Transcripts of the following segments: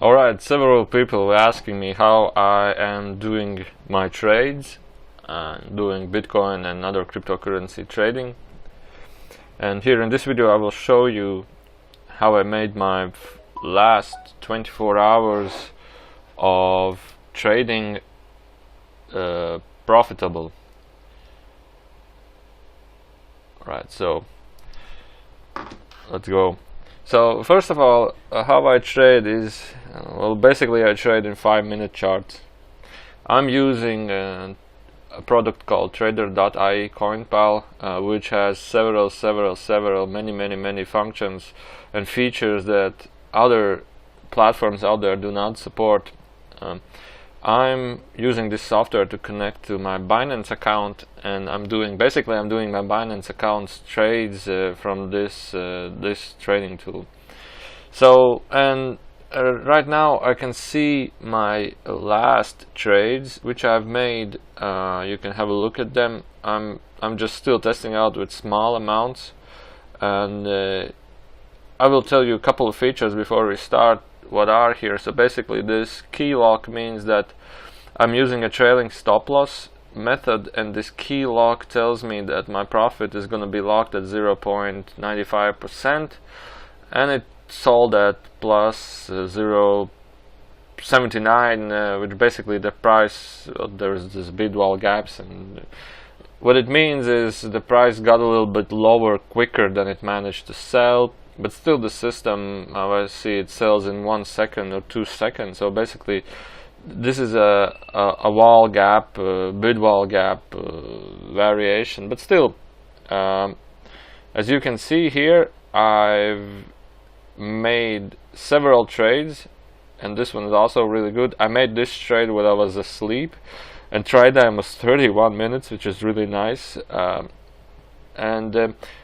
Alright, several people were asking me how I am doing my trades, doing Bitcoin and other cryptocurrency trading. And here in this video I will show you how I made my last 24 hours of trading profitable. Right, so let's go. So first of all, how I trade is, well, basically I trade in 5-minute charts. I'm using a product called trader.aicoinpal, which has many functions and features that other platforms out there do not support. I'm using this software to connect to my Binance account, and I'm doing my Binance account's trades from this trading tool. So, and right now I can see my last trades which I've made. You can have a look at them. I'm just still testing out with small amounts, and I will tell you a couple of features before we start what are here. So basically this key lock means that I'm using a trailing stop loss method, and this key lock tells me that my profit is going to be locked at 0.95%, and it sold at plus 0.79, which basically the price, there's this bid wall gaps, and what it means is the price got a little bit lower quicker than it managed to sell. But still the system, how I see it, sells in 1 second or 2 seconds. So basically this is a wall gap, bid wall gap variation. But still, as you can see here, I've made several trades, and this one is also really good. I made this trade when I was asleep, and trade time was 31 minutes, which is really nice.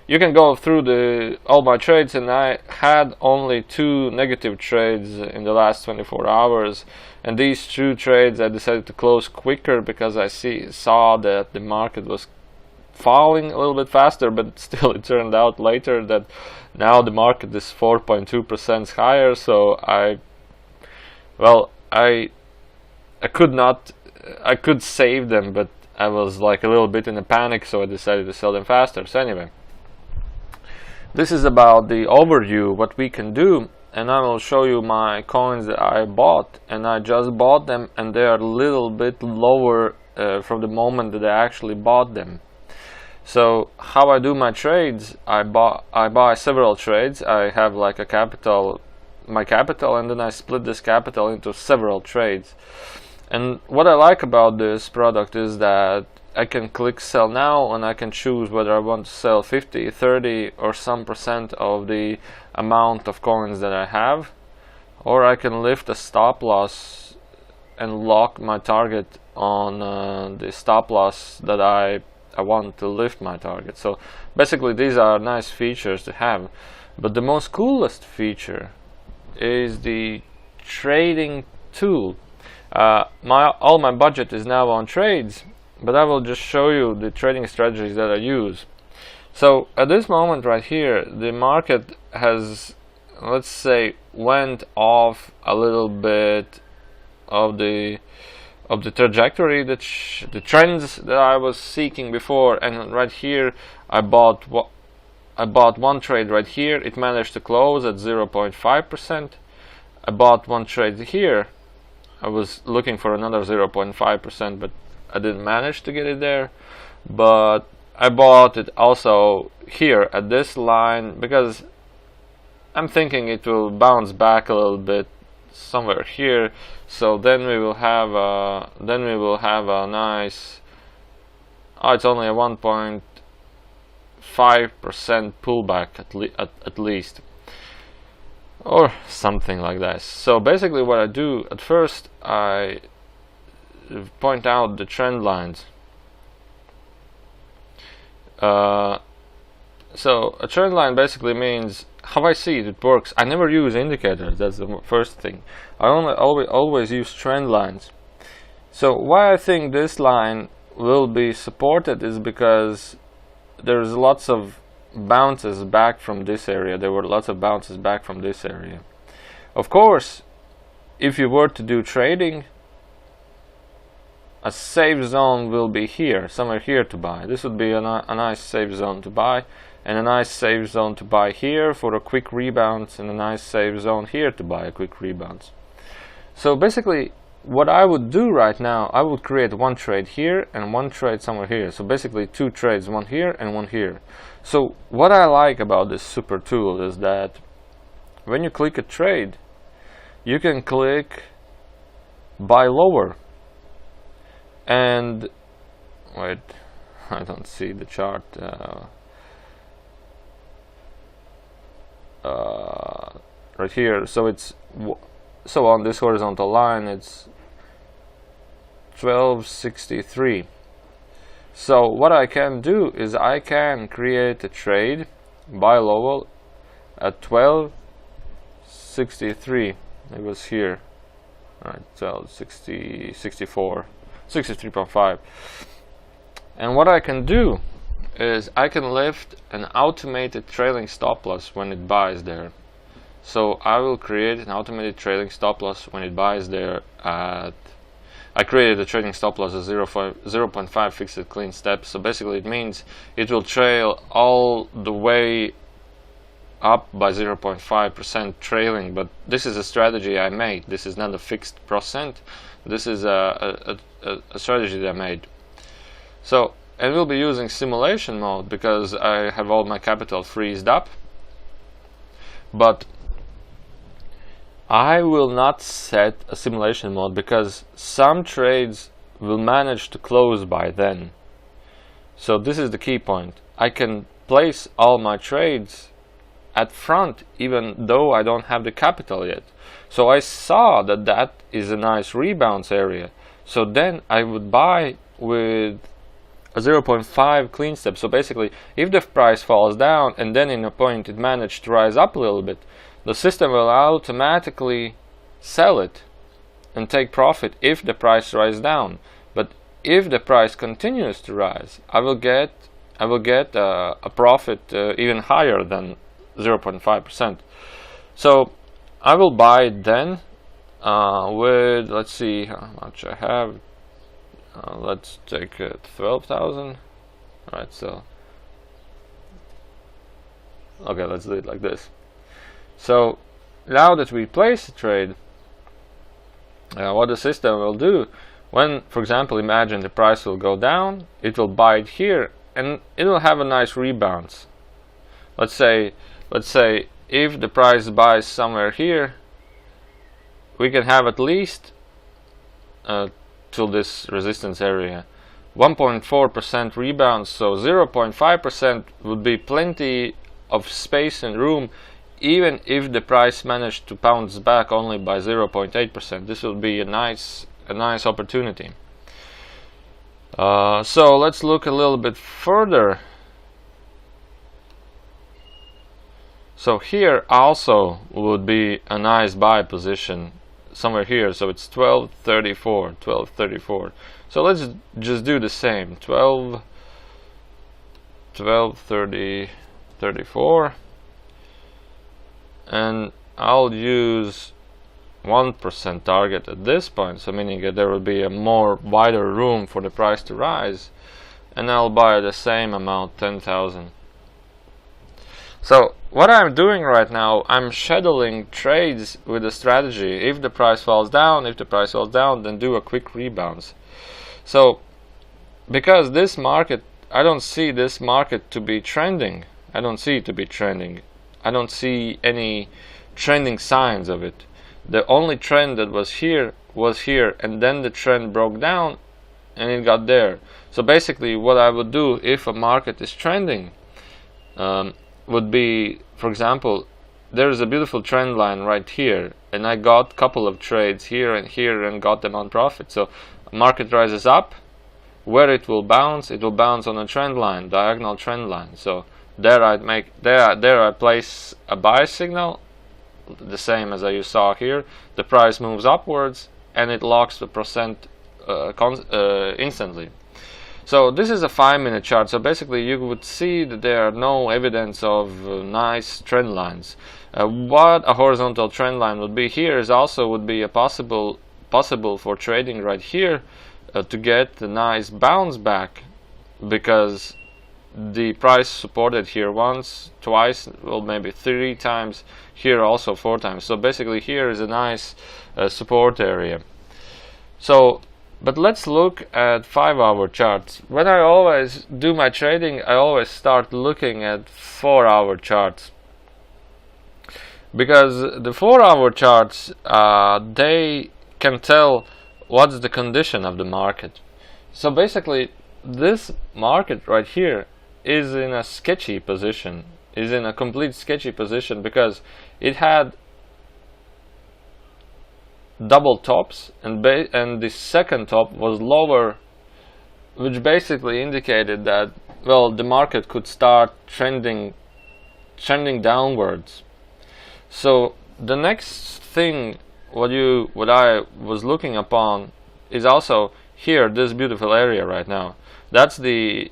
You can go through all my trades, and I had only 2 negative trades in the last 24 hours, and these 2 trades I decided to close quicker because I saw that the market was falling a little bit faster, but still it turned out later that now the market is 4.2% higher. So I could save them, but I was like a little bit in a panic, so I decided to sell them faster. So anyway, this is about the overview, what we can do, and I will show you my coins that I bought, and I just bought them, and they are a little bit lower from the moment that I actually bought them. So how I do my trades, I buy several trades. I have like my capital, and then I split this capital into several trades. And what I like about this product is that I can click sell now, and I can choose whether I want to sell 50, 30 or some percent of the amount of coins that I have, or I can lift a stop loss and lock my target on the stop loss that I want to lift my target. So basically these are nice features to have, but the most coolest feature is the trading tool. All my budget is now on trades, but I will just show you the trading strategies that I use. So at this moment right here, the market has, let's say, went off a little bit of the trajectory, the trends that I was seeking before. And right here I bought one trade right here. It managed to close at 0.5%. I bought one trade here. I was looking for another 0.5%, but I didn't manage to get it there. But I bought it also here at this line because I'm thinking it will bounce back a little bit somewhere here. So then we will have a nice. Oh, it's only a 1.5% pullback at least, or something like that. So basically what I do at first, I point out the trend lines. So a trend line basically means how I see it works. I never use indicators, that's the first thing. I always use trend lines. So why I think this line will be supported is because there's lots of bounces back from this area. There were lots of bounces back from this area. Of course, if you were to do trading, a safe zone will be here, somewhere here to buy. This would be a nice safe zone to buy, and a nice safe zone to buy here for a quick rebound, and a nice safe zone here to buy a quick rebound. So basically, what I would do right now, I would create one trade here and one trade somewhere here. So basically 2 trades, one here and one here. So what I like about this super tool is that when you click a trade, you can click buy lower. And wait, I don't see the chart. Right here. So it's so on this horizontal line, it's 1263. So what I can do is I can create a trade buy lower at 1263. It was here. All right, so 64. 63.5. And what I can do is I can lift an automated trailing stop loss when it buys there. So I will create an automated trailing stop loss when it buys there at, I created a trading stop loss at 0.5 fixed clean steps. So basically it means it will trail all the way up by 0.5% trailing, but this is a strategy I made. This is not a fixed percent. This is a strategy that I made. So, and we'll be using simulation mode because I have all my capital freezed up. But I will not set a simulation mode because some trades will manage to close by then. So this is the key point. I can place all my trades at front even though I don't have the capital yet. So I saw that that is a nice rebounds area. So then I would buy with a 0.5 clean step. So basically, if the price falls down and then in a point it managed to rise up a little bit, the system will automatically sell it and take profit if the price rises down. But if the price continues to rise, I will get a profit even higher than 0.5%. So I will buy it then with, let's see how much I have. Let's take 12,000. Alright, so okay, let's do it like this. So now that we place the trade, what the system will do, when, for example, imagine the price will go down, it will buy it here and it will have a nice rebound. Let's say if the price buys somewhere here, we can have at least till this resistance area 1.4% rebound. So 0.5% would be plenty of space and room, even if the price managed to bounce back only by 0.8%. This will be a nice opportunity. So let's look a little bit further. So here also would be a nice buy position somewhere here. So it's 1234. So let's just do the same. 34, and I'll use 1% target at this point, so meaning that there will be a more wider room for the price to rise, and I'll buy the same amount, 10,000. So what I'm doing right now, I'm scheduling trades with a strategy. If the price falls down, then do a quick rebound. So because this market, I don't see this market to be trending. I don't see it to be trending. I don't see any trending signs of it. The only trend that was here, and then the trend broke down and it got there. So basically what I would do if a market is trending would be, for example, there's a beautiful trend line right here, and I got a couple of trades here and got them on profit. So market rises up, where it will bounce on a trend line, diagonal trend line. So there I place a buy signal, the same as you saw here. The price moves upwards and it locks the percent instantly. So this is a 5-minute chart. So basically you would see that there are no evidence of nice trend lines. What a horizontal trend line would be here is also would be a possible for trading right here to get a nice bounce back, because the price supported here once, twice, well maybe 3 times, here also 4 times. So basically here is a nice support area. So but let's look at 5-hour charts. When I always do my trading, I always start looking at 4-hour charts, because the 4-hour charts they can tell what's the condition of the market. So basically this market right here is in a sketchy position, is in a complete sketchy position, because it had double tops and the second top was lower, which basically indicated that, well, the market could start trending downwards. So the next thing what I was looking upon is also here, this beautiful area right now. That's the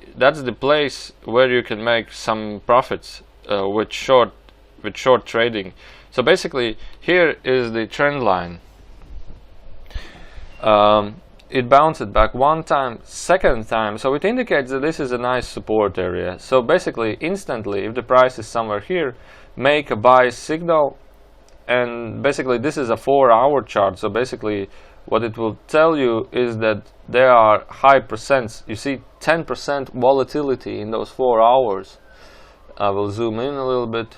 place where you can make some profits with short trading. So basically here is the trend line. It bounced back 1 time, 2nd time, so it indicates that this is a nice support area. So basically instantly, if the price is somewhere here, make a buy signal. And basically this is a 4-hour chart, so basically what it will tell you is that there are high percents. You see 10% volatility in those 4 hours. I will zoom in a little bit.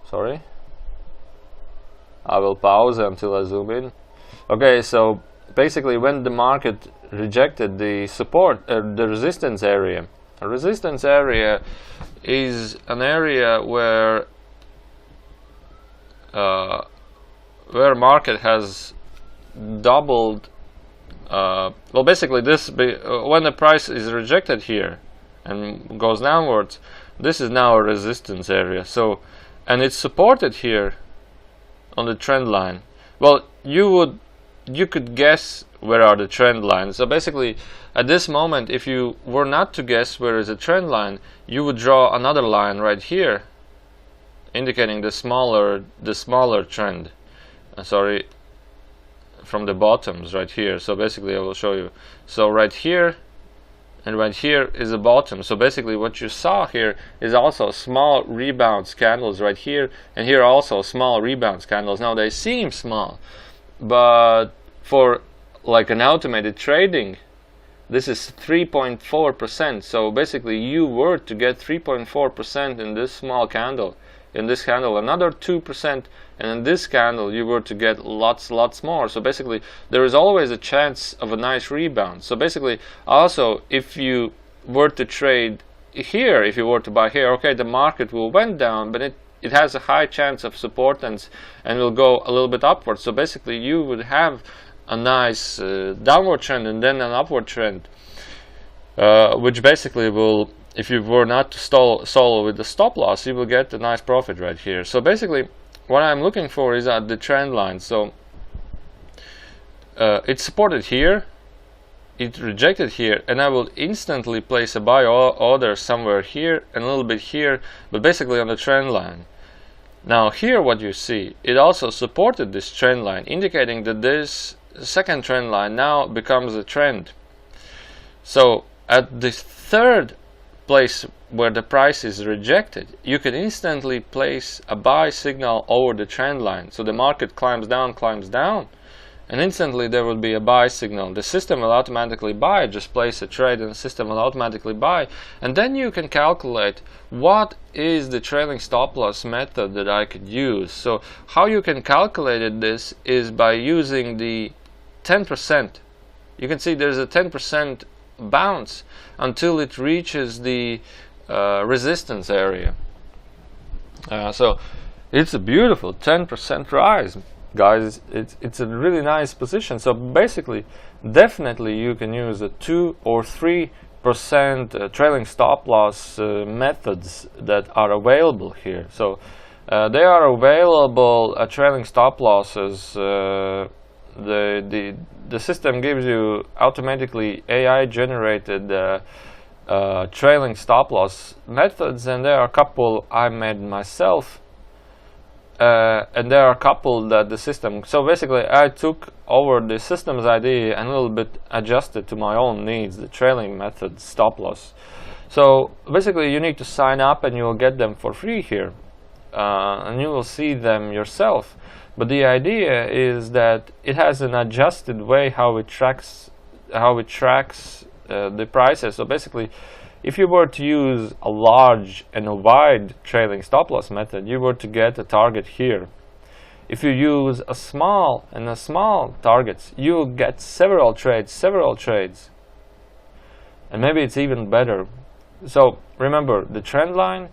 Sorry, I will pause until I zoom in. Okay, so basically when the market rejected the support, the resistance area. A resistance area is an area where market has doubled. Well, basically this when the price is rejected here and goes downwards, this is now a resistance area. So, and it's supported here on the trend line. Well, you could guess where are the trend lines. So basically at this moment, if you were not to guess where is a trend line, you would draw another line right here indicating the smaller trend. Sorry, from the bottoms right here. So basically I will show you. So right here and right here is a bottom. So basically what you saw here is also small rebounds candles right here, and here also small rebounds candles. Now they seem small, but for like an automated trading, this is 3.4%. So basically you were to get 3.4% in this small candle, in this candle another 2%, and in this candle you were to get lots more. So basically there is always a chance of a nice rebound. So basically also if you were to trade here, if you were to buy here, okay, the market will went down, but it has a high chance of support and will go a little bit upwards. So basically you would have a nice downward trend and then an upward trend, which basically will, if you were not to stall with the stop loss, you will get a nice profit right here. So basically what I'm looking for is at the trend line. So it's supported here, it rejected here, and I will instantly place a buy order somewhere here and a little bit here, but basically on the trend line. Now here what you see, it also supported this trend line, indicating that this second trend line now becomes a trend. So at the 3rd place where the price is rejected, you can instantly place a buy signal over the trend line. So the market climbs down, and instantly there will be a buy signal. The system will automatically buy. Just place a trade and the system will automatically buy. And then you can calculate what is the trailing stop loss method that I could use. So how you can calculate this is by using the 10%. You can see there's a 10% bounce until it reaches the resistance area. So it's a beautiful 10% rise, guys. It's a really nice position. So basically, definitely you can use a 2 or 3% trailing stop loss methods that are available here. So they are available trailing stop losses the system gives you automatically AI generated trailing stop loss methods, and there are a couple I made myself, and there are a couple that the system. So basically, I took over the system's idea and a little bit adjusted to my own needs, the trailing method stop loss. So basically, you need to sign up, and you will get them for free here, and you will see them yourself. But the idea is that it has an adjusted way how it tracks the prices. So basically, if you were to use a large and a wide trailing stop loss method, you were to get a target here. If you use a small targets, you will get several trades, and maybe it's even better. So remember, the trend line,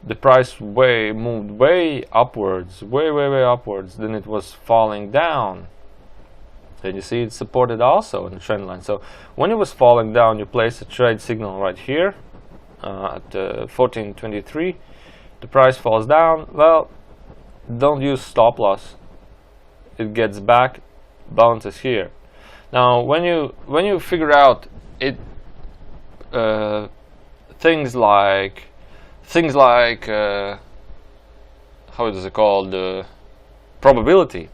the price moved way upwards, way upwards. Then it was falling down. Then you see it's supported also in the trend line. So when it was falling down, you place a trade signal right here at 14.23. The price falls down. Well, don't use stop loss. It gets back, bounces here. Now, when you figure out it, things like how is it called, probability,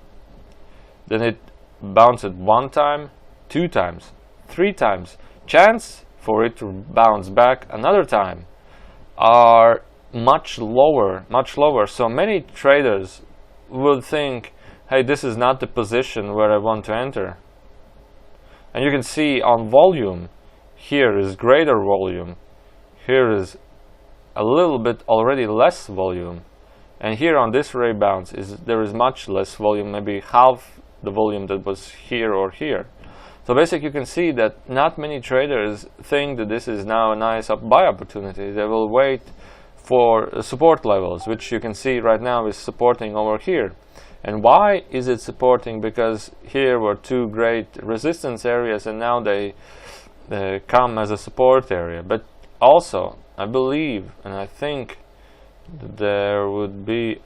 then it bounced 1 time, 2 times, 3 times. Chance for it to bounce back another time are much lower. So many traders would think, hey, this is not the position where I want to enter. And you can see on volume, here is greater volume, here is a little bit already less volume, and here on this ray bounce there is much less volume, maybe half the volume that was here or here. So basically, you can see that not many traders think that this is now a nice buy opportunity. They will wait for support levels, which you can see right now is supporting over here. And why is it supporting? Because here were 2 great resistance areas, and now they come as a support area. But also, I believe and I think that there would be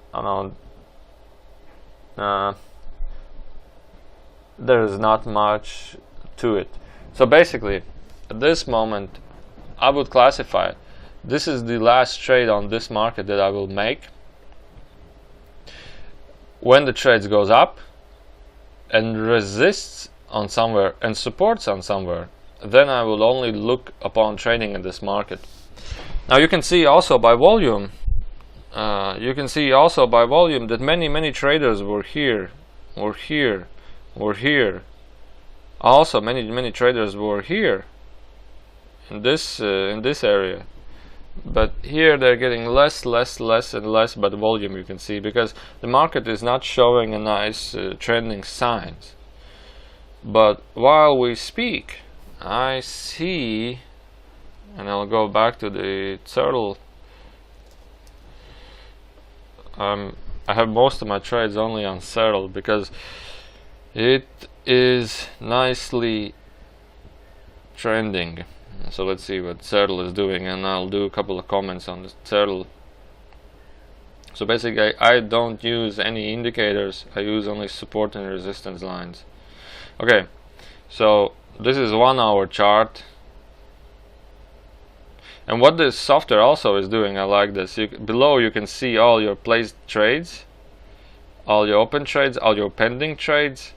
there is not much to it. So basically, at this moment, I would classify this is the last trade on this market that I will make. When the trade goes up and resists on somewhere and supports on somewhere, then I will only look upon trading in this market. Now you can see also by volume, that many traders were here, or here, or here. Also, many traders were here in this area, but here they're getting less and less. But volume, you can see, because the market is not showing a nice trending signs. But while we speak, I see, and I'll go back to the turtle. I have most of my trades only on turtle because it is nicely trending. So let's see what turtle is doing, and I'll do a couple of comments on the turtle. So basically, I don't use any indicators. I use only support and resistance lines. Okay, so this is 1 hour chart. And what this software also is doing, I like this. Below you can see all your placed trades, all your open trades, all your pending trades,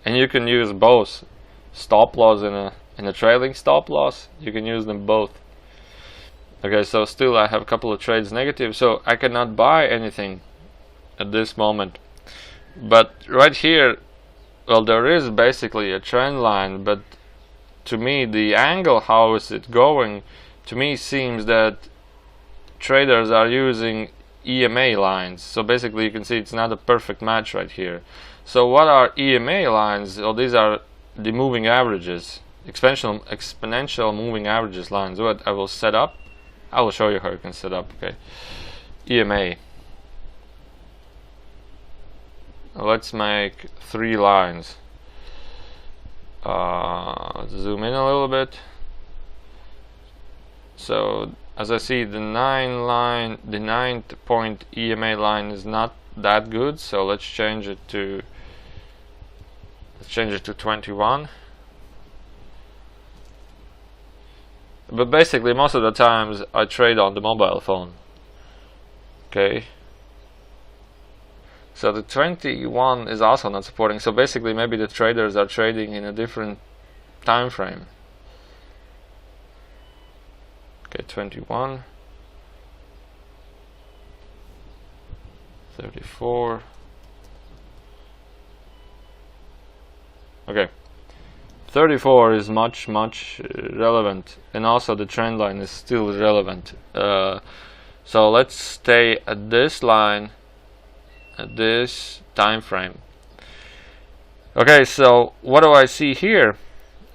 and you can use both stop loss and a trailing stop loss. You can use them both. Okay, so still I have a couple of trades negative, so I cannot buy anything at this moment. But right here, well, there is basically a trend line, but to me the angle, how is it going, to me seems that traders are using EMA lines. So basically you can see it's not a perfect match right here. So what are EMA lines? Well, these are the moving averages, exponential moving averages lines. What I will set up, I will show you how you can set up. Okay, EMA. Let's make 3 lines. Zoom in a little bit. So as I see, the 9th point EMA line is not that good, so let's change it to change it to 21. But basically most of the times I trade on the mobile phone. Okay, so the 21 is also not supporting, so basically maybe the traders are trading in a different time frame. Okay, 21, 34. Okay, 34 is much relevant, and also the trend line is still relevant. So let's stay at this line, at this time frame. Okay, so what do I see here?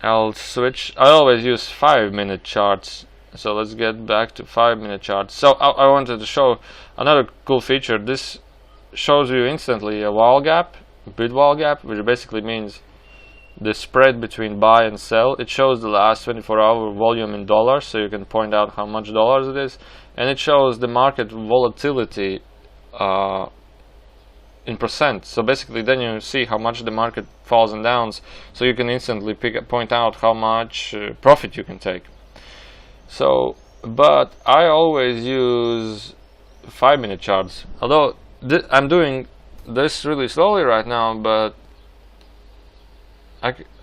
I'll switch. I always use 5-minute charts, so let's get back to 5-minute charts. So I wanted to show another cool feature. This shows you instantly a wall gap, bid wall gap, which basically means the spread between buy and sell. It shows the last 24-hour volume in dollars, so you can point out how much dollars it is, and it shows the market volatility in percent. So basically then you see how much the market falls and downs, so you can instantly point out how much profit you can take. So, but I always use 5-minute charts, although I'm doing this really slowly right now, but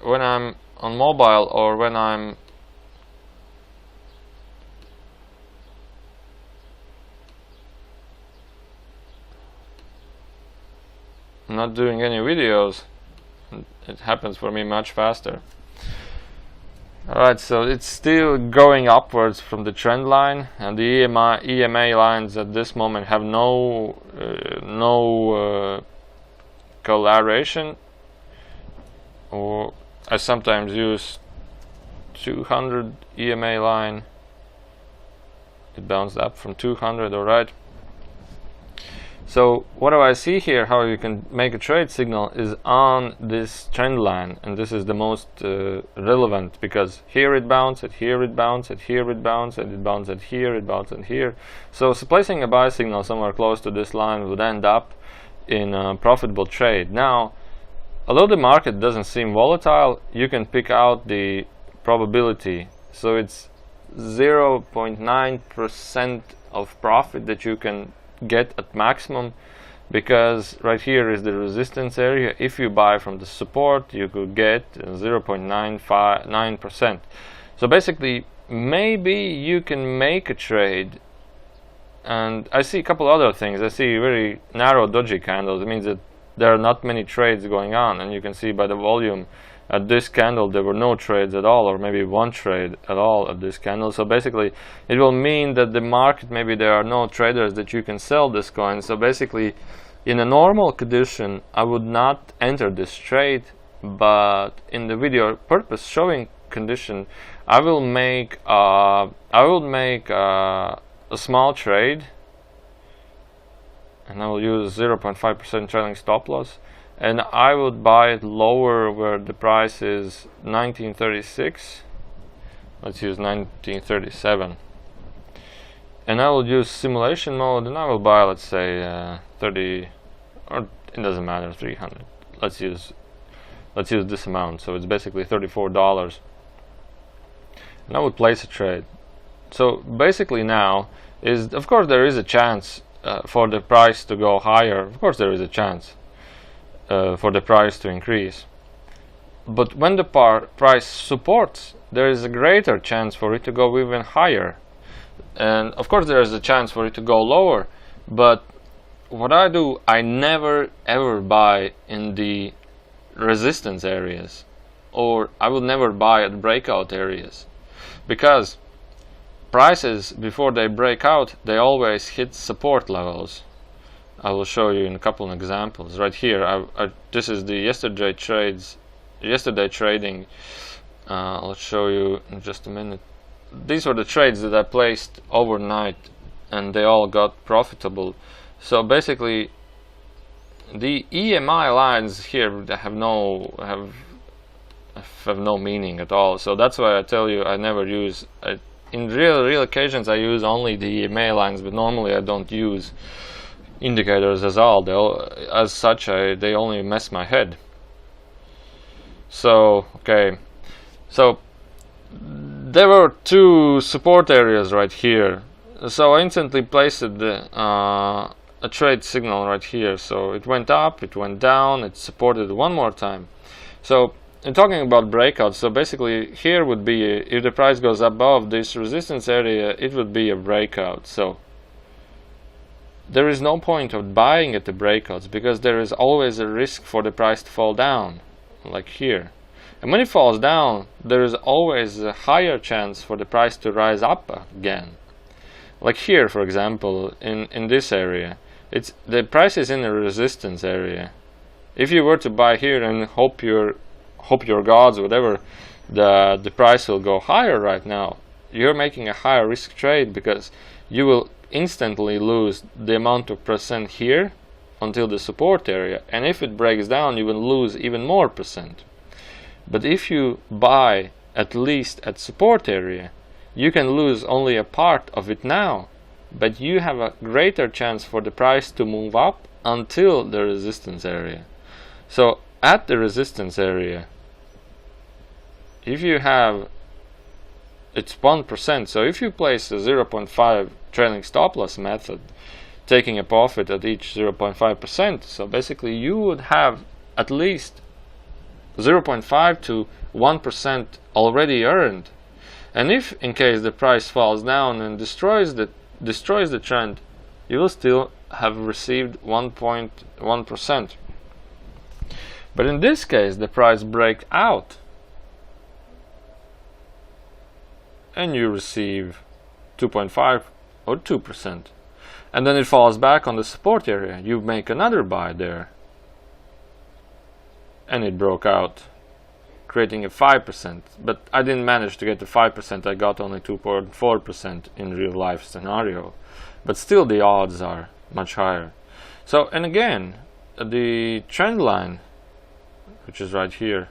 when I'm on mobile or when I'm not doing any videos, it happens for me much faster. Alright, so it's still going upwards from the trend line, and the EMA lines at this moment have no coloration. Or I sometimes use 200 EMA line. It bounced up from 200, alright. So what do I see here? How you can make a trade signal is on this trend line, and this is the most relevant, because here it bounced, here it bounced, here it bounced, and it bounced here, it bounced here. So placing a buy signal somewhere close to this line would end up in a profitable trade. Now, although the market doesn't seem volatile, you can pick out the probability. So it's 0.9% of profit that you can get at maximum, because right here is the resistance area. If you buy from the support, you could get 0.9%. So basically, maybe you can make a trade. And I see a couple other things. I see very narrow doji candles. It means that there are not many trades going on, and you can see by the volume at this candle there were no trades at all, or maybe one trade at all at this candle. So basically it will mean that the market, maybe there are no traders that you can sell this coin. So basically in a normal condition I would not enter this trade, but in the video purpose showing condition I will make a small trade, and I will use 0.5% trailing stop loss, and I would buy it lower where the price is 1936. Let's use 1937, and I will use simulation mode, and I will buy, let's say 30, or it doesn't matter, 300. Let's use this amount, so it's basically $34, and I would place a trade. So basically now is, of course there is a chance for the price to go higher. Of course there is a chance for the price to increase, but when the price supports, there is a greater chance for it to go even higher, and of course there is a chance for it to go lower. But what I do, I never ever buy in the resistance areas, or I will never buy at breakout areas, because prices, before they break out, they always hit support levels. I will show you in a couple of examples. Right here, this is the yesterday trading. I'll show you in just a minute. These were the trades that I placed overnight, and they all got profitable. So basically, the EMI lines here have no meaning at all. So that's why I tell you I never use. In real occasions I use only the EMA lines, but normally I don't use indicators as all. As such, they only mess my head. So okay, so there were two support areas right here, so I instantly placed a trade signal right here. So it went up, it went down, it supported one more time. So I'm talking about breakouts. So basically here would be if the price goes above this resistance area, it would be a breakout. So there is no point of buying at the breakouts because there is always a risk for the price to fall down, like here. And when it falls down, there is always a higher chance for the price to rise up again. Like here, for example, in this area, the price is in a resistance area. If you were to buy here and hope your gods, whatever, the price will go higher right now, you're making a higher risk trade because you will instantly lose the amount of percent here until the support area, and if it breaks down, you will lose even more percent. But if you buy at least at support area, you can lose only a part of it now, but you have a greater chance for the price to move up until the resistance area. So at the resistance area, if you have, it's 1%, so if you place a 0.5 trailing stop loss method, taking a profit at each 0.5%, so basically you would have at least 0.5 to 1% already earned. And if in case the price falls down and destroys the trend, you will still have received 1.1%. But in this case, the price breaks out and you receive 2.5 or 2%. And then it falls back on the support area. You make another buy there. And it broke out, creating a 5%. But I didn't manage to get the 5%. I got only 2.4% in real life scenario. But still the odds are much higher. So, and again, the trend line, which is right here,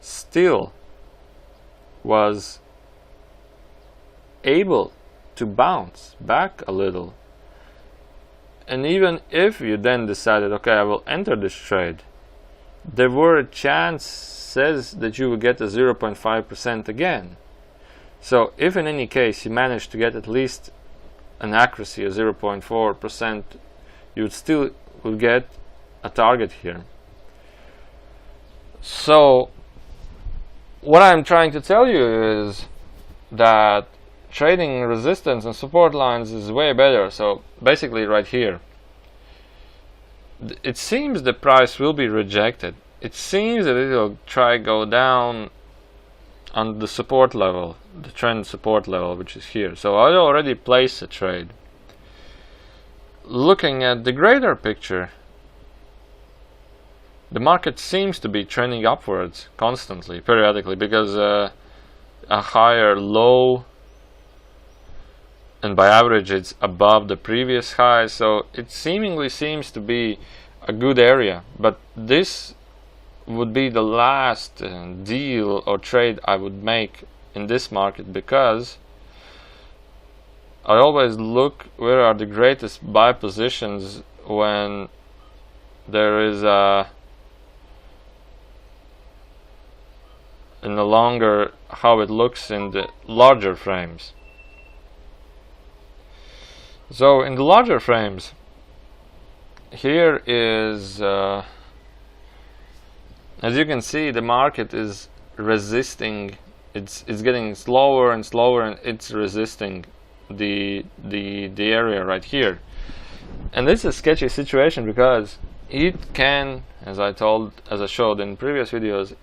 still was able to bounce back a little. And even if you then decided, okay, I will enter this trade, there were chances that you would get a 0.5% again. So if in any case you managed to get at least an accuracy of 0.4%, you would still will get a target here. So what I'm trying to tell you is that trading resistance and support lines is way better. So basically right here, it seems the price will be rejected. It seems that it will try go down on the support level, the trend support level, which is here. So I already placed a trade. Looking at the greater picture, the market seems to be trending upwards constantly, periodically, because a higher low, and by average it's above the previous high, so it seemingly seems to be a good area. But this would be the last deal or trade I would make in this market, because I always look where are the greatest buy positions when there is a in the longer, how it looks in the larger frames. So in the larger frames, here is as you can see, the market is resisting. It's getting slower and slower, and it's resisting the area right here. And this is a sketchy situation because it can, as I showed in previous videos,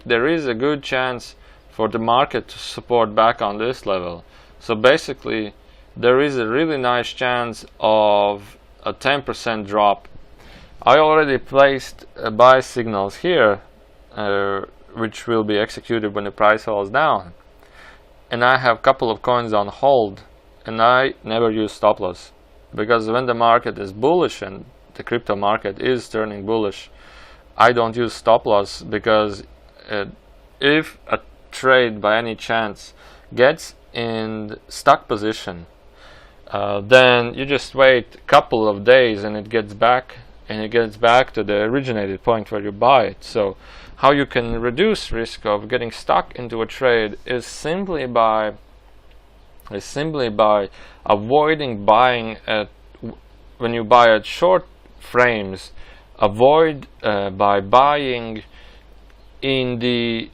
there is a good chance for the market to support back on this level. So basically there is a really nice chance of a 10% drop. I already placed buy signals here, which will be executed when the price falls down. And I have a couple of coins on hold, and I never use stop loss, because when the market is bullish and the crypto market is turning bullish, I don't use stop loss, because if a trade by any chance gets in stuck position, then you just wait a couple of days and it gets back and it gets back to the originated point where you buy it. So how you can reduce risk of getting stuck into a trade is simply by avoiding buying at when you buy at short frames. Avoid by buying in the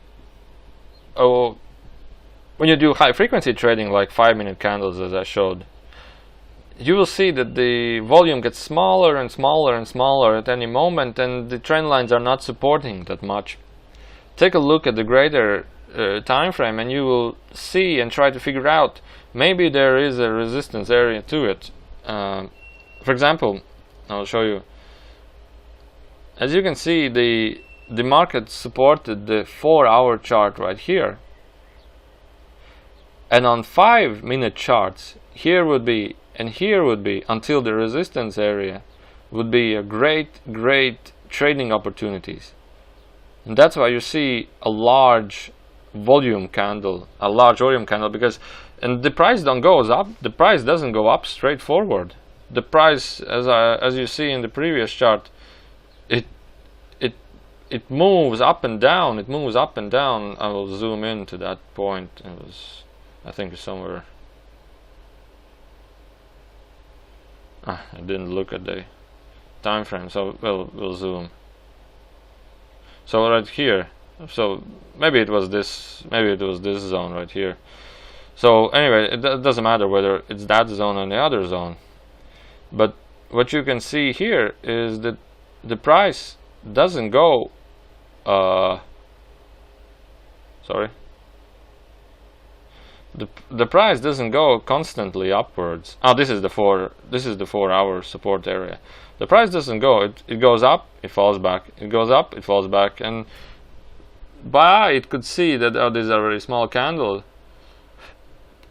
when you do high frequency trading, like 5-minute candles as I showed, you will see that the volume gets smaller and smaller and smaller at any moment, and the trend lines are not supporting that much. Take a look at the greater time frame, and you will see and try to figure out maybe there is a resistance area to it. For example, I'll show you. As you can see, the market supported the 4-hour chart right here, and on 5-minute charts, here would be and here would be, until the resistance area, would be a great trading opportunities. And that's why you see a large volume candle, because and the price goes up. The price doesn't go up straightforward. The price, as you see in the previous chart, it moves up and down. It moves up and down. I will zoom in to that point. It was, I think, somewhere. I didn't look at the time frame, so we'll zoom. So right here. So maybe it was this. Maybe it was this zone right here. So anyway, it doesn't matter whether it's that zone or the other zone. But what you can see here is that the price doesn't go. Sorry. The price doesn't go constantly upwards. This is the 4-hour support area. The price doesn't go. It goes up, it falls back. It goes up, it falls back. And by eye, it could see that these are very small candles.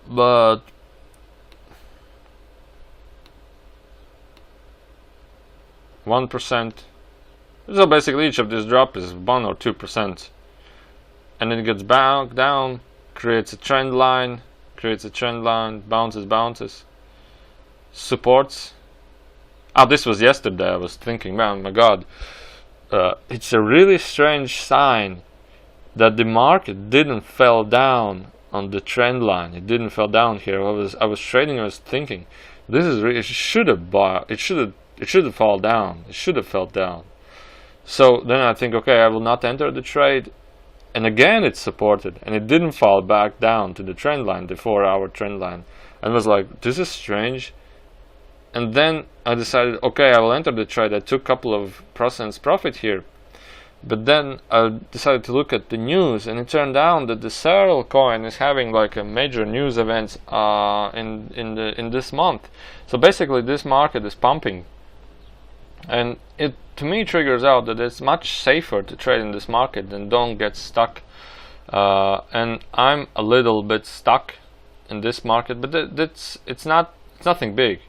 But %. So basically, each of these drop is 1 or 2%, and then it gets back down, creates a trend line, bounces, supports. This was yesterday. I was thinking, man, my God, it's a really strange sign that the market didn't fell down on the trend line. It didn't fell down here. I was trading. I was thinking, this is really, it should have fall down. It should have fell down. So then I think, okay, I will not enter the trade. And again, it's supported, and it didn't fall back down to the trend line, the 4-hour trend line. And I was like, this is strange. And then I decided, okay, I will enter the trade. I took a couple of % profit here. But then I decided to look at the news, and it turned out that the Searle coin is having like a major news events in this month. So basically, this market is pumping, and it to me triggers out that it's much safer to trade in this market than don't get stuck. And I'm a little bit stuck in this market, but it's nothing big.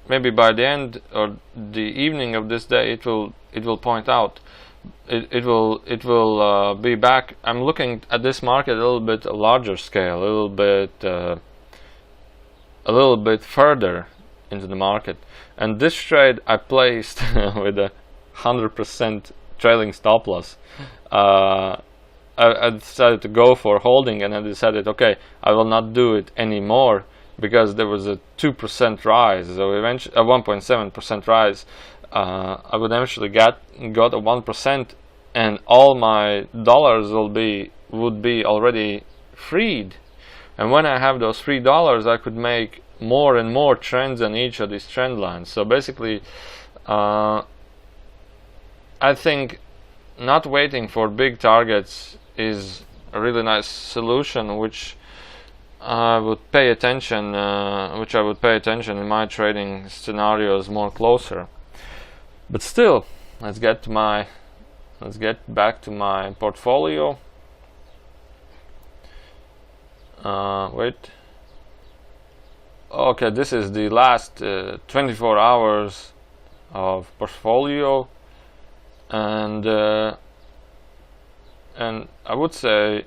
Maybe by the end or the evening of this day, it will point out. It will be back. I'm looking at this market a little bit a larger scale, a little bit further into the market. And this trade I placed with a 100% trailing stop loss. I decided to go for holding, and I decided, okay, I will not do it anymore, because there was a 2% rise, so eventually a 1.7% rise. I would eventually got a 1%, and all my dollars would be already freed. And when I have those free dollars, I could make more and more trends on each of these trend lines. So basically, I think not waiting for big targets is a really nice solution, which I would pay attention in my trading scenarios more closer. But still, let's get back to my portfolio. Wait. Okay, this is the last 24 hours of portfolio, and I would say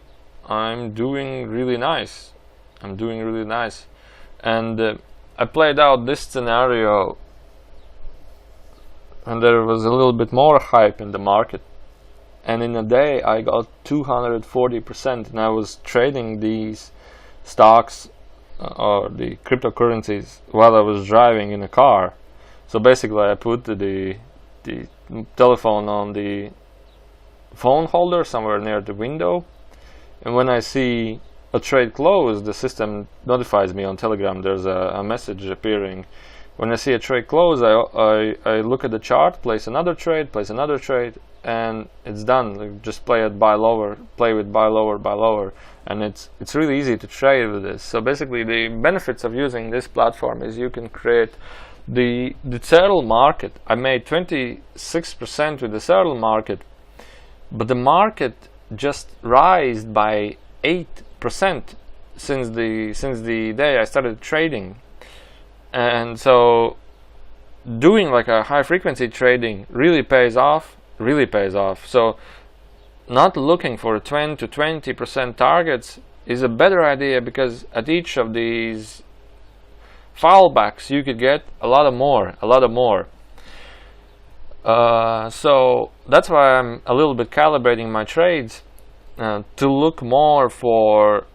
I'm doing really nice. And I played out this scenario and there was a little bit more hype in the market, and in a day I got 240%, and I was trading these stocks or the cryptocurrencies while I was driving in a car. So basically I put the telephone on the phone holder somewhere near the window, and when I see a trade close, the system notifies me on Telegram. There's a message appearing. When I see a trade close, I look at the chart, place another trade, and it's done. Like, just play with buy lower, and it's really easy to trade with this. So basically, the benefits of using this platform is you can create the settle market. I made 26% with the settle market, but the market just rised by 8% since the day I started trading. And so doing like a high frequency trading really pays off. So not looking for 10 to 20% targets is a better idea, because at each of these fallbacks you could get a lot more. So that's why I'm a little bit calibrating my trades to look more for,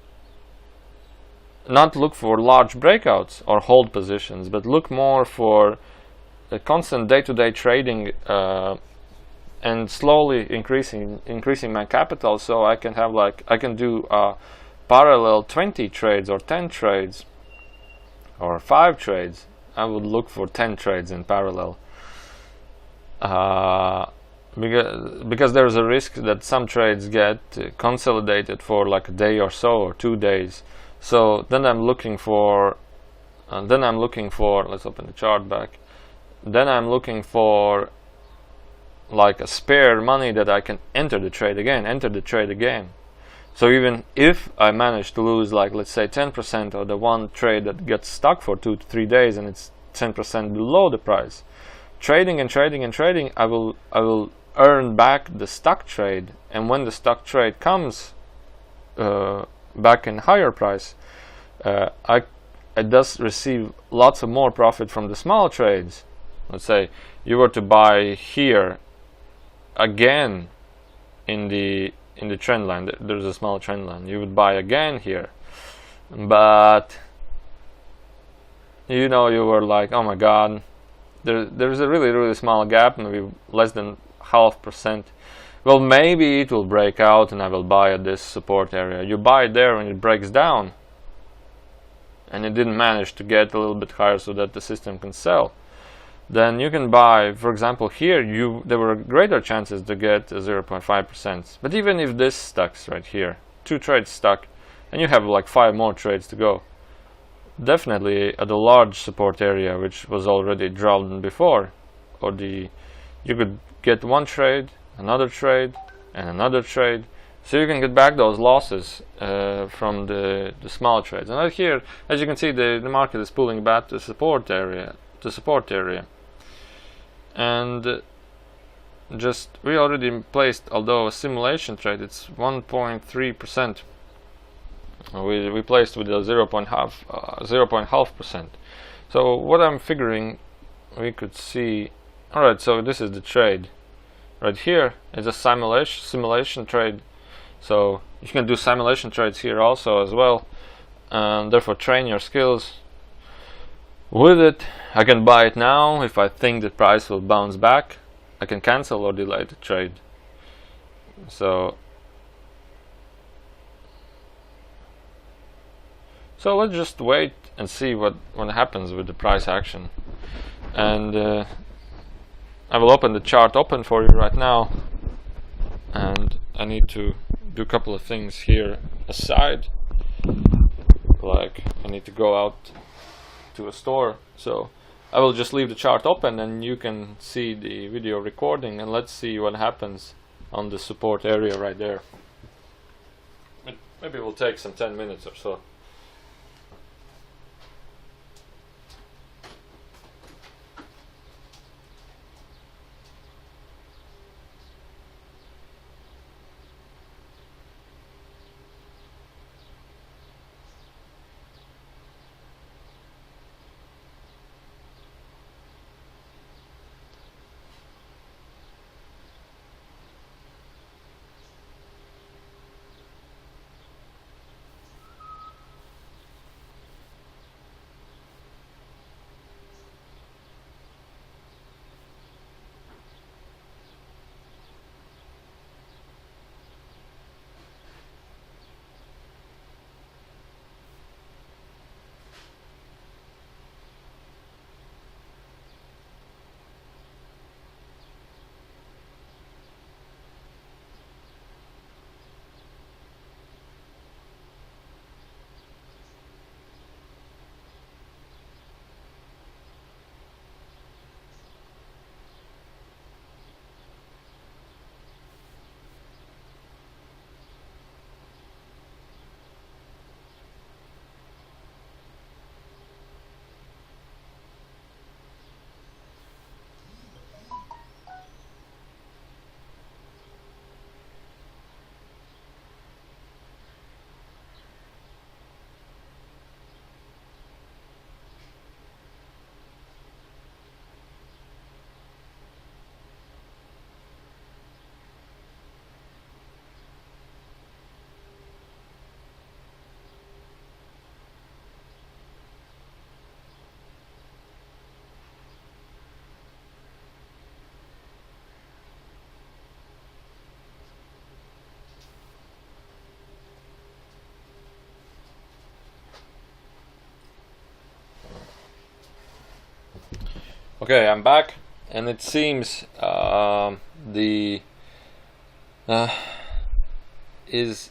not look for large breakouts or hold positions, but look more for a constant day-to-day trading and slowly increasing my capital, so I can have I can do parallel 20 trades or 10 trades or 5 trades. I would look for 10 trades in parallel. Because there's a risk that some trades get consolidated for like a day or so, or 2 days. So then I'm looking for let's open the chart back. Then I'm looking for like a spare money that I can enter the trade again. So even if I manage to lose, like, let's say 10% of the one trade that gets stuck for 2 to 3 days and it's 10% below the price, trading, I will earn back the stuck trade. And when the stuck trade comes back in higher price, I thus receive lots of more profit from the small trades. Let's say you were to buy here again in the trend line. There's a small trend line. You would buy again here, but you were like, oh my god, there's a really small gap, maybe less than 0.5%. Well, maybe it will break out and I will buy at this support area. You buy it there and it breaks down, and it didn't manage to get a little bit higher so that the system can sell. Then you can buy, for example, here there were greater chances to get 0.5%. But even if this stucks right here, 2 trades stuck, and you have like 5 more trades to go, definitely at the large support area, which was already drawn before, or you could get 1 trade, another trade, and another trade. So you can get back those losses from the small trades. And right here, as you can see, the market is pulling back to support area. And we already placed, although a simulation trade, it's 1.3%. We placed with a 0.5%. So what I'm figuring, we could see. All right, so this is the trade. Right here is a simulation trade. So you can do simulation trades here also as well, and therefore train your skills with it. I can buy it now. If I think the price will bounce back, I can cancel or delay the trade. So let's just wait and see what happens with the price action. And I will open the chart for you right now, and I need to do a couple of things here aside, like I need to go out to a store. So I will just leave the chart open and you can see the video recording, and let's see what happens on the support area right there. Maybe it will take some 10 minutes or so. Okay, I'm back, and it seems the is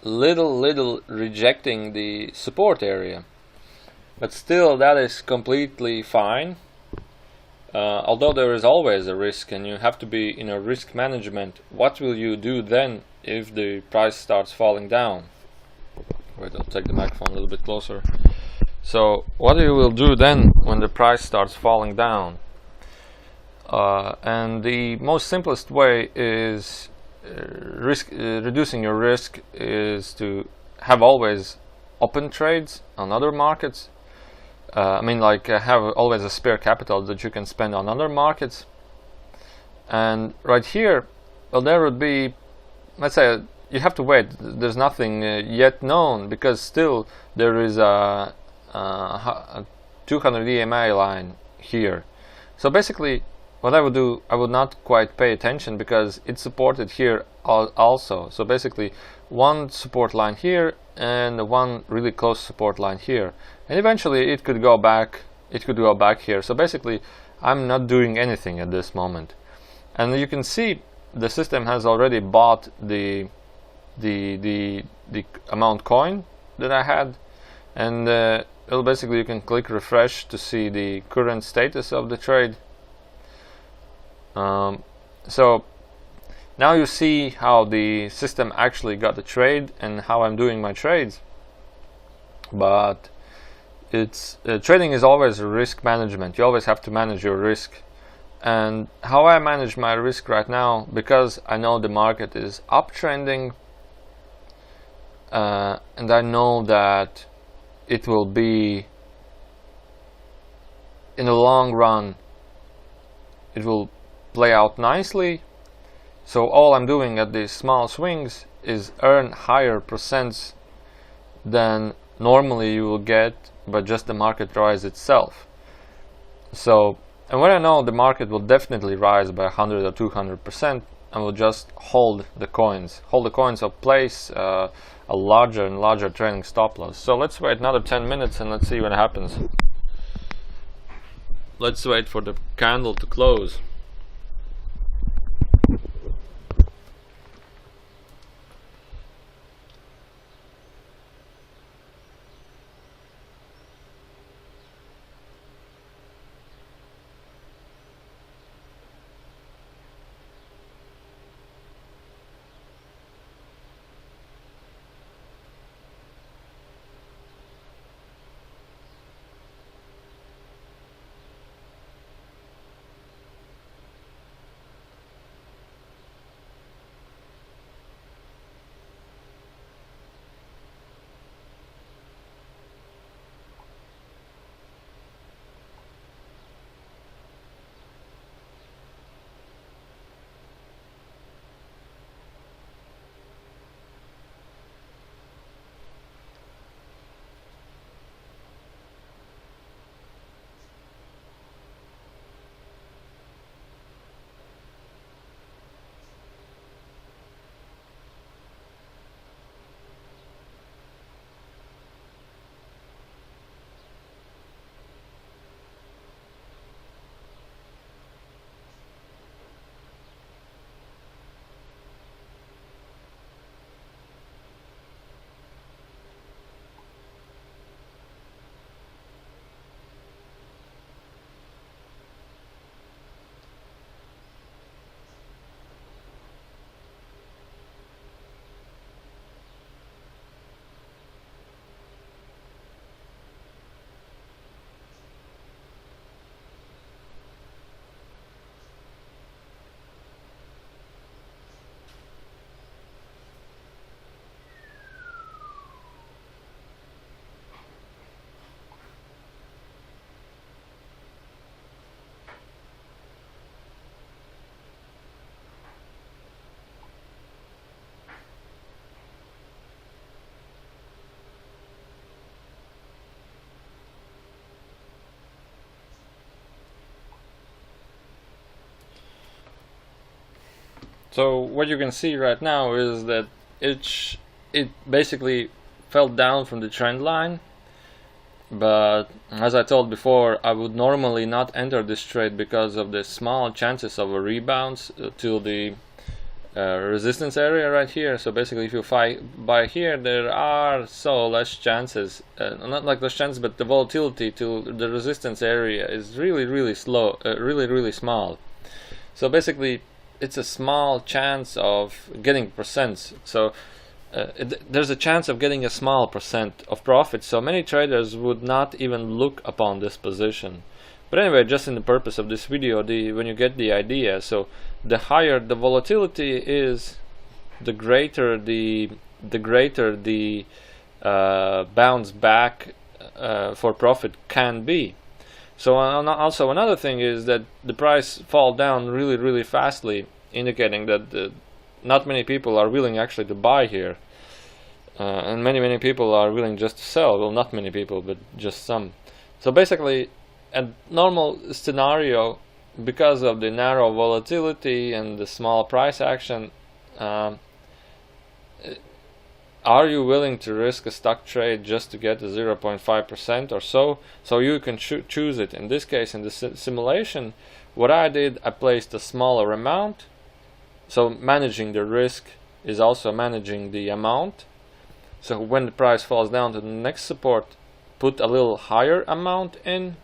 little rejecting the support area, but still that is completely fine. Although there is always a risk, and you have to be in a risk management. What will you do then if the price starts falling down? Wait, I'll take the microphone a little bit closer. So what you will do then when the price starts falling down? And the most simplest way is reducing your risk is to have always open trades on other markets. Have always a spare capital that you can spend on other markets. And right here, well, there would be, let's say, you have to wait. There's nothing yet known, because still there is a 200 EMA line here. So basically, what I would do, I would not quite pay attention, because it's supported here also. So basically, one support line here and one really close support line here, and eventually it could go back. It could go back here. So basically, I'm not doing anything at this moment. And you can see the system has already bought the amount coin that I had, and basically you can click refresh to see the current status of the trade. So now you see how the system actually got the trade and how I'm doing my trades. But it's trading is always a risk management. You always have to manage your risk. And how I manage my risk right now, because I know the market is uptrending, and I know that it will be, in the long run, it will play out nicely. So all I'm doing at these small swings is earn higher percents than normally you will get by just the market rise itself. So, and when I know the market will definitely rise by 100 or 200%, I will just hold the coins or place a larger and larger trailing stop loss. So let's wait another 10 minutes and let's see what happens. Let's wait for the candle to close. So what you can see right now is that it basically fell down from the trend line. but as I told before, I would normally not enter this trade because of the small chances of a rebound to the resistance area right here. So basically, if you buy here, there are so less chances, not like less chances, but the volatility to the resistance area is really slow, really small. So basically, it's a small chance of getting percents. So there's a chance of getting a small percent of profit. So many traders would not even look upon this position. But anyway, just in the purpose of this video, when you get the idea, so the higher the volatility is, the greater the bounce back for profit can be. So also another thing is that the price fall down really fastly, indicating that not many people are willing actually to buy here, and many people are willing just to sell. Well, not many people, but just some. So basically, a normal scenario, because of the narrow volatility and the small price action, are you willing to risk a stock trade just to get a 0.5% or so? So you can choose it. In this case, in the simulation, what I did, I placed a smaller amount. So managing the risk is also managing the amount. So when the price falls down to the next support, put a little higher amount in.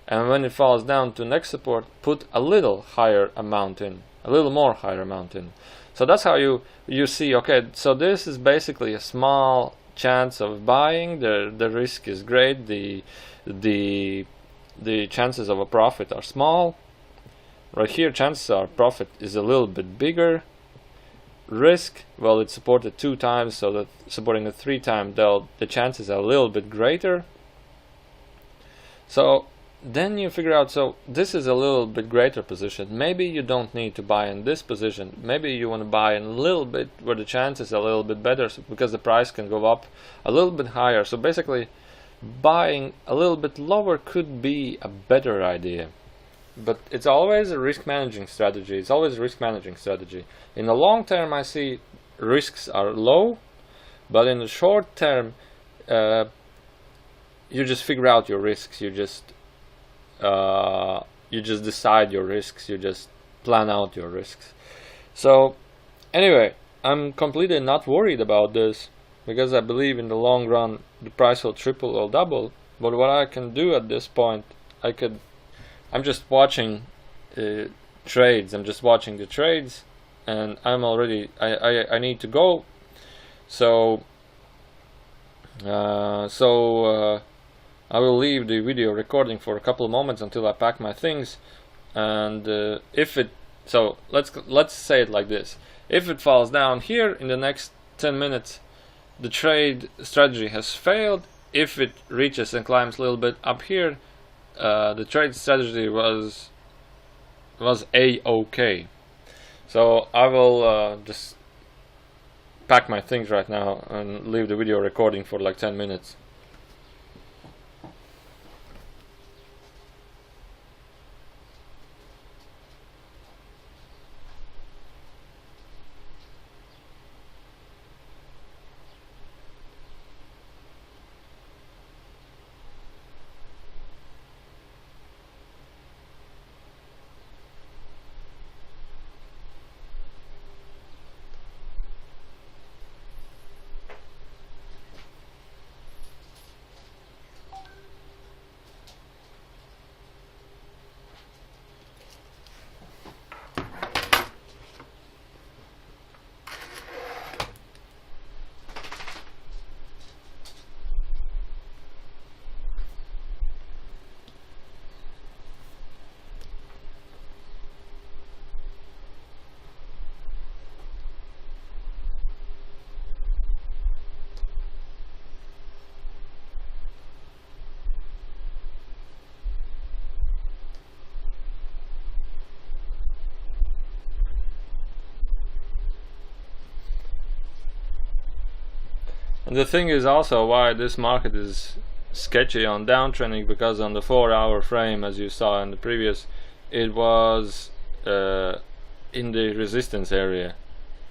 And when it falls down to next support, put a little higher amount in, a little more higher amount in. So that's how you see, okay, so this is basically a small chance of buying. The risk is great. The chances of a profit are small. Right here, chances are profit is a little bit bigger. Risk, well, it's supported 2 times, so that supporting it 3 times, the chances are a little bit greater. So then you figure out, so this is a little bit greater position. Maybe you don't need to buy in this position. Maybe you want to buy in a little bit where the chances are a little bit better, because the price can go up a little bit higher. So basically, buying a little bit lower could be a better idea. But it's always a risk managing strategy. It's always a risk managing strategy. In the long term, I see risks are low, but in the short term, you just figure out your risks. You just decide your risks. You just plan out your risks. So anyway, I'm completely not worried about this, because I believe in the long run the price will triple or double. But what I can do at this point, I'm just watching trades. I'm just watching the trades, and I need to go. So I will leave the video recording for a couple of moments until I pack my things. And so let's say it like this: if it falls down here in the next 10 minutes, the trade strategy has failed. If it reaches and climbs a little bit up here, the trade strategy was A-okay. So I will just pack my things right now and leave the video recording for like 10 minutes. And the thing is also why this market is sketchy on downtrending, because on the 4-hour frame, as you saw in the previous, it was in the resistance area,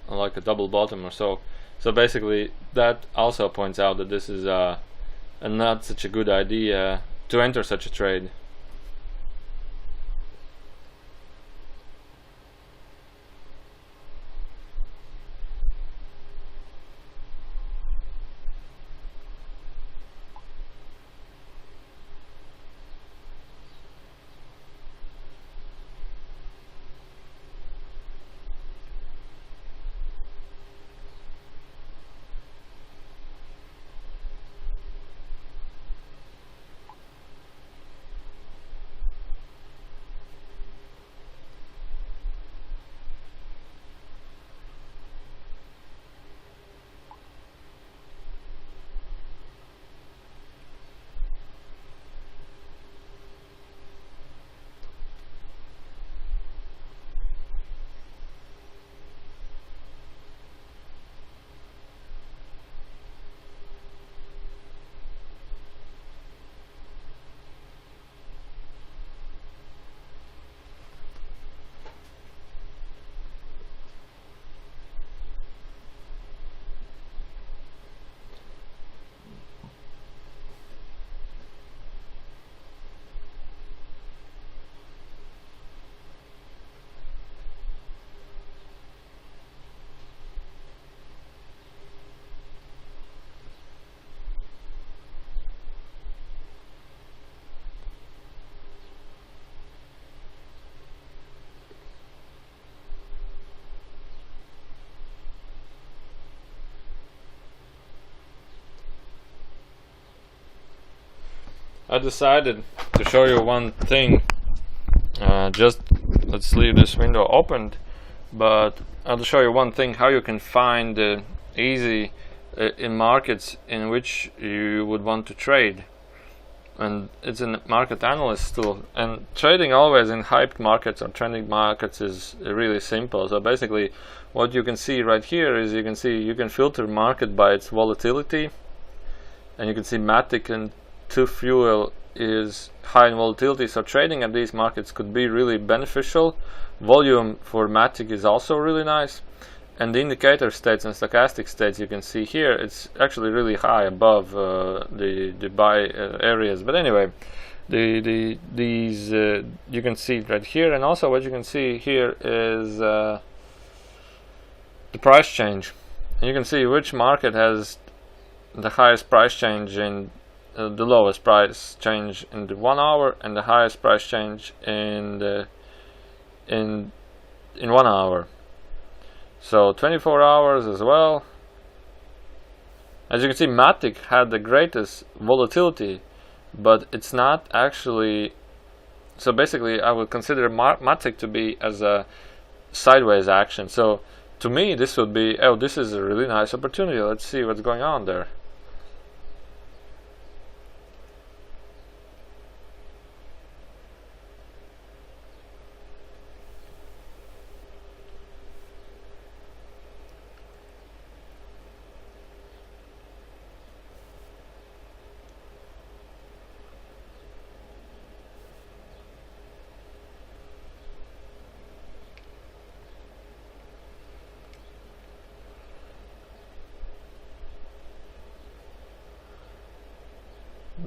like a double bottom or so. So basically that also points out that this is a and not such a good idea to enter such a trade. I decided to show you one thing. Just let's leave this window opened, but I'll show you one thing, how you can find easy in markets in which you would want to trade. And it's a market analyst tool, and trading always in hyped markets or trending markets is really simple. So basically what you can see right here is you can filter market by its volatility, and you can see Matic and to fuel is high in volatility, so trading at these markets could be really beneficial. Volume for Matic is also really nice, and the indicator states and stochastic states you can see here, it's actually really high above the buy areas. But anyway, these you can see it right here, and also what you can see here is the price change, and you can see which market has the highest price change in the lowest price change in the 1 hour, and the highest price change in the in 1 hour. So 24 hours as well. As you can see, Matic had the greatest volatility, but it's not actually. So basically, I would consider Matic to be as a sideways action. So to me, this would be, oh, this is a really nice opportunity. Let's see what's going on there.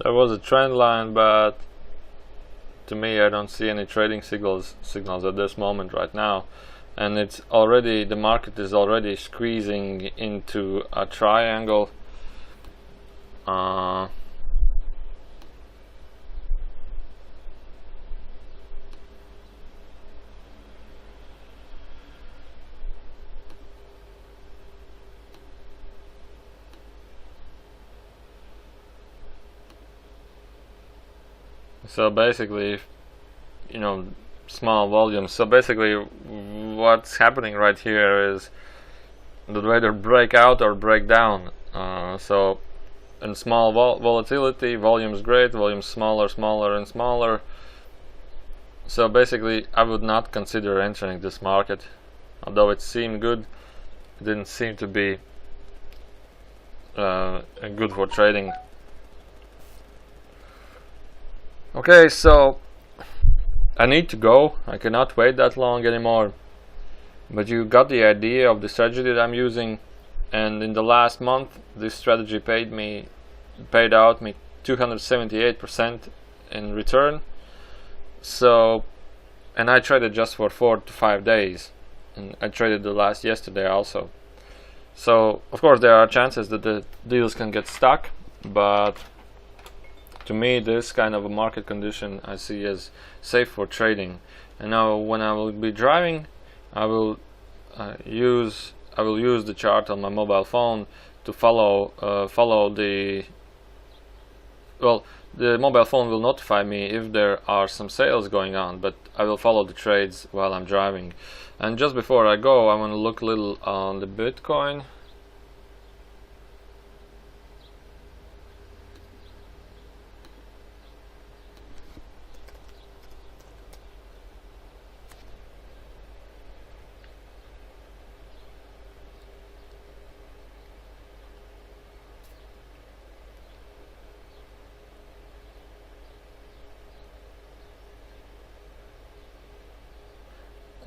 There was a trend line, but to me I don't see any trading signals at this moment right now, and it's already, the market is already squeezing into a triangle. So basically, you know, small volumes. So basically what's happening right here is that either break out or break down. So in small volatility, volume's great, volume's smaller, smaller and smaller. So basically I would not consider entering this market. Although it seemed good, it didn't seem to be good for trading. Okay, so I need to go. I cannot wait that long anymore. But you got the idea of the strategy that I'm using, and in the last month this strategy paid out me 278% in return. So, and I traded just for 4 to 5 days, and I traded the last yesterday also. So of course there are chances that the deals can get stuck, but to me this kind of a market condition I see as safe for trading. And now when I will be driving, I will use the chart on my mobile phone to follow the, well, the mobile phone will notify me if there are some sales going on, but I will follow the trades while I'm driving. And just before I go, I want to look a little on the Bitcoin.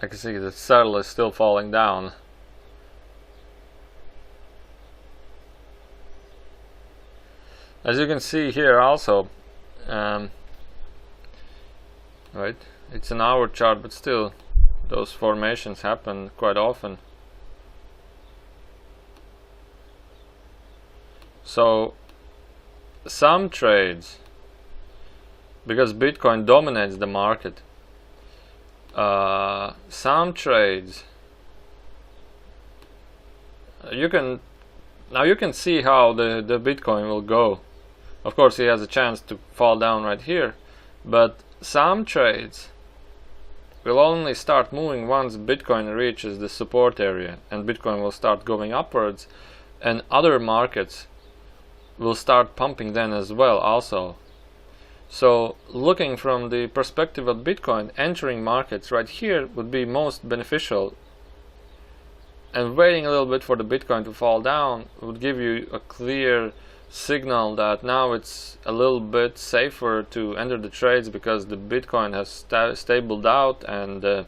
I can see the saddle is still falling down. As you can see here also, right, it's an hour chart, but still those formations happen quite often. So some trades, because Bitcoin dominates the market, some trades you can see how the Bitcoin will go. Of course he has a chance to fall down right here, but some trades will only start moving once Bitcoin reaches the support area, and Bitcoin will start going upwards, and other markets will start pumping then as well also. So looking from the perspective of Bitcoin, entering markets right here would be most beneficial, and waiting a little bit for the Bitcoin to fall down would give you a clear signal that now it's a little bit safer to enter the trades, because the Bitcoin has stabled out, and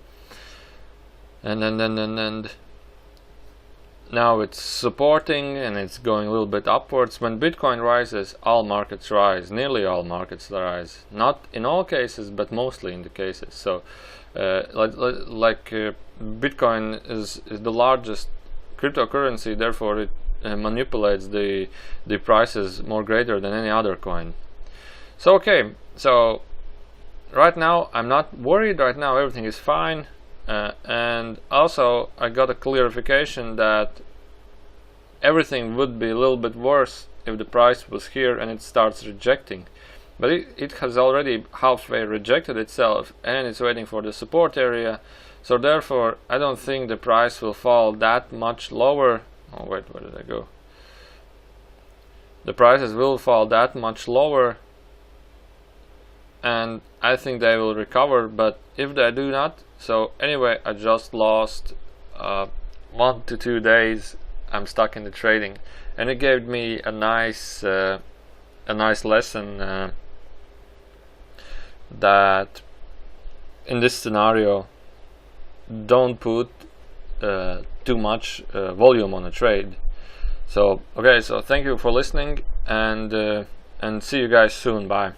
now it's supporting and it's going a little bit upwards. When Bitcoin rises, all markets rise, nearly all markets rise, not in all cases but mostly in the cases. So Bitcoin is the largest cryptocurrency, therefore it manipulates the prices more greater than any other coin. So okay, so right now I'm not worried. Right now everything is fine. And also I got a clarification that everything would be a little bit worse if the price was here and it starts rejecting, but it has already halfway rejected itself and it's waiting for the support area. So therefore I don't think the price will fall that much lower. Oh wait, where did I go? The prices will fall that much lower, and I think they will recover. But if they do not, so anyway, I just lost 1 to 2 days. I'm stuck in the trading, and it gave me a nice lesson that in this scenario, don't put too much volume on a trade. So okay, so thank you for listening, and see you guys soon. Bye.